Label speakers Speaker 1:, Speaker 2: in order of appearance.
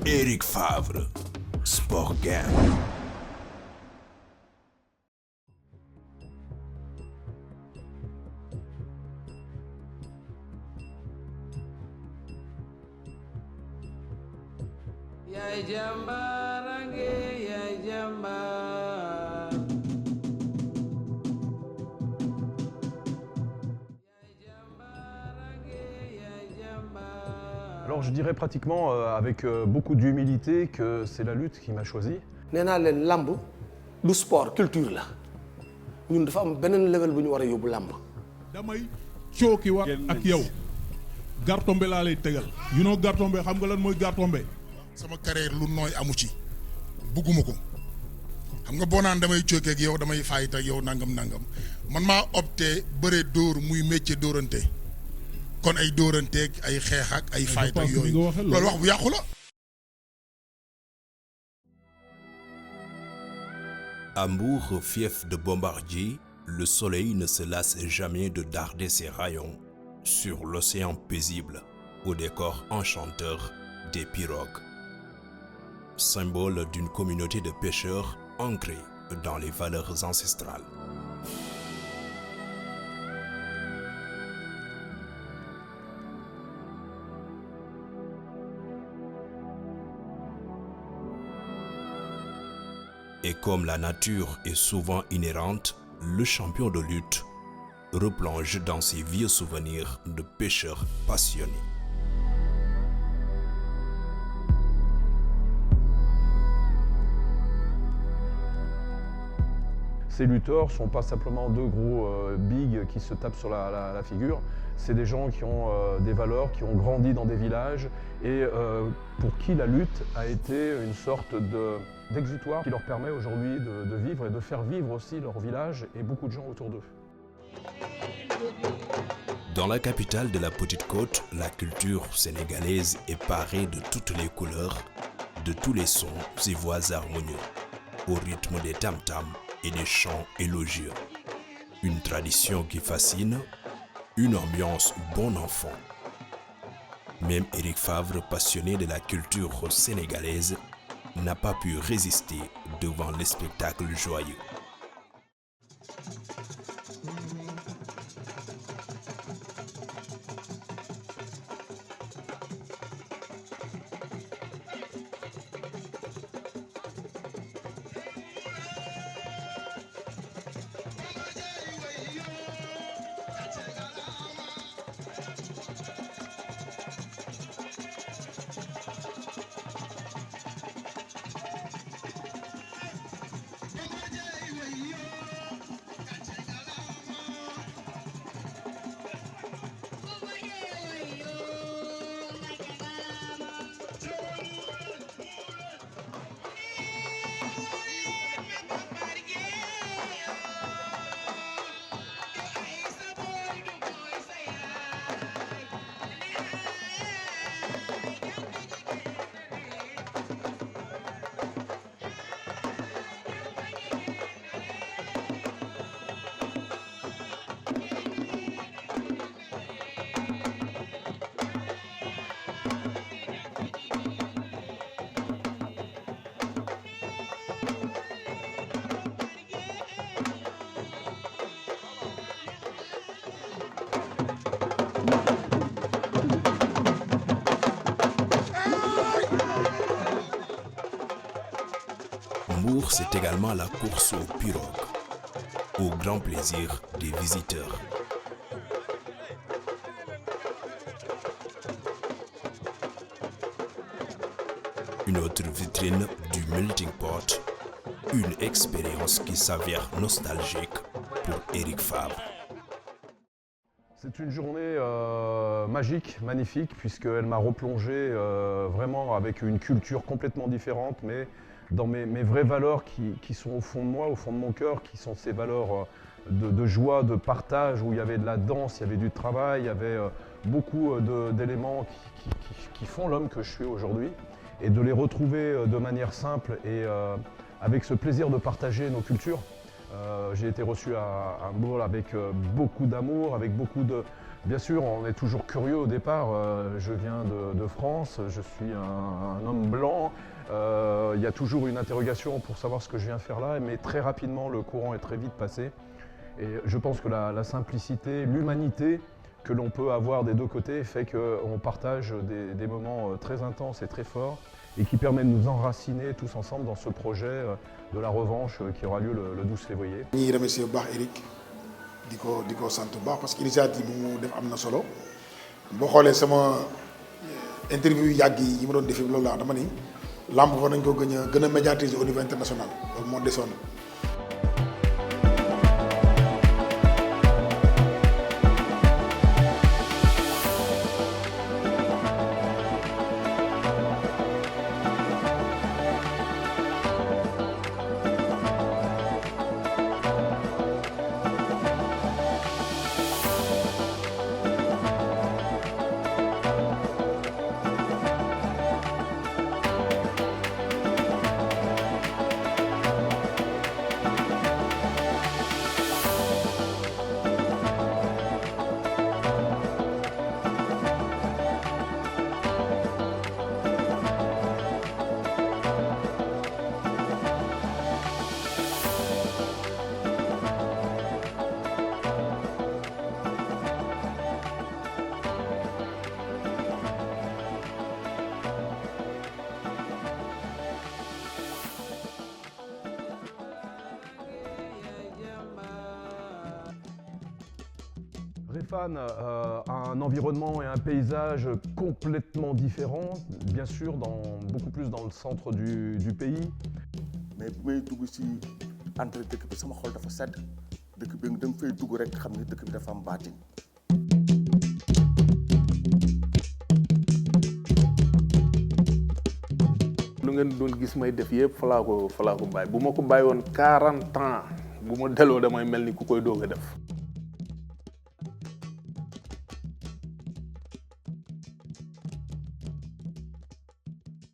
Speaker 1: Eric Favre, Sport Game.
Speaker 2: Yaay jambarange yaay jambar
Speaker 3: Alors je dirais pratiquement avec beaucoup d'humilité que c'est la lutte qui m'a choisi.
Speaker 4: nee naa leen làmb du sport culture la ñun dafa am beneen level bu ñu war a yóbbu làmb.
Speaker 5: damay cooki war ak yow gartombe laa lay tegal you know gartombe xam nga lan mooy gartombe.
Speaker 6: sama carrière lu nooy amu ci bugguma ko xam nga boo naan damay cooki ak yow damay fayit ak yow nangam man maa opté bëre dóor muy métier dóorante kon ay dóoranteeg ay xeex ak ay fayit ak yooyu loolu wax bu yàqu la.
Speaker 1: À Mbour, fief de Bombardier, le soleil ne se lasse jamais de darder ses rayons sur l'océan paisible, au décor enchanteur des pirogues. Symbole d'une communauté de pêcheurs ancrée dans les valeurs ancestrales. Et comme la nature est souvent inhérente, le champion de lutte replonge dans ses vieux souvenirs de pêcheurs passionnés.
Speaker 3: Ces lutteurs ne sont pas simplement deux gros bigs qui se tapent sur la figure. C'est des gens qui ont des valeurs, qui ont grandi dans des villages et pour qui la lutte a été une sorte d'exutoire qui leur permet aujourd'hui de vivre et de faire vivre aussi leur village et beaucoup de gens autour d'eux.
Speaker 1: Dans la capitale de la Petite Côte, la culture sénégalaise est parée de toutes les couleurs, de tous les sons et voix harmonieux, au rythme des tam-tams et des chants élogieux. Une tradition qui fascine, une ambiance bon enfant. Même Eric Favre, passionné de la culture sénégalaise, n'a pas pu résister devant les spectacles joyeux. Mbour, c'est également la course aux pirogues, au grand plaisir des visiteurs. Une autre vitrine du melting pot, une expérience qui s'avère nostalgique pour Eric Favre.
Speaker 3: C'est une journée magique, magnifique, puisqu'elle m'a replongé vraiment avec une culture complètement différente, mais dans mes vraies valeurs qui sont au fond de moi, au fond de mon cœur, qui sont ces valeurs de joie, de partage, où il y avait de la danse, il y avait du travail, il y avait beaucoup d'éléments qui font l'homme que je suis aujourd'hui. Et de les retrouver de manière simple et avec ce plaisir de partager nos cultures. J'ai été reçu à Mbour avec beaucoup d'amour, avec beaucoup Bien sûr, on est toujours curieux au départ. Je viens de France, je suis un homme blanc. Il y a toujours une interrogation pour savoir ce que je viens faire là, mais très rapidement, le courant est très vite passé. Et je pense que la simplicité, l'humanité que l'on peut avoir des deux côtés fait qu'on partage des moments très intenses et très forts et qui permet de nous enraciner tous ensemble dans ce projet de la revanche qui aura lieu le 12 février.
Speaker 6: ñuy remercier bu baax Eric di ko sant bu baax parce que initiative bi mu def am na solo boo xoolee sama interview yu yàgg yi ma doon defee loolu laa dama ni làmb war nañ ko gën a médiatiser au niveau international loolu moo desoon.
Speaker 3: Réfane a un environnement et un paysage complètement différents, bien sûr, beaucoup plus dans le centre du pays.
Speaker 7: mais bu may dugg ci entrée dëkk bi sama xol dafa sedd dëkk bi da nga fay dugg rek xam ne dëkk bi dafa am baatin. lu ngeen doon gis may def yëpp fa laa ko bàyyi bu ma ko bàyyi woon 40 ans bu ma delloo damay mel ni ku koy doog a def.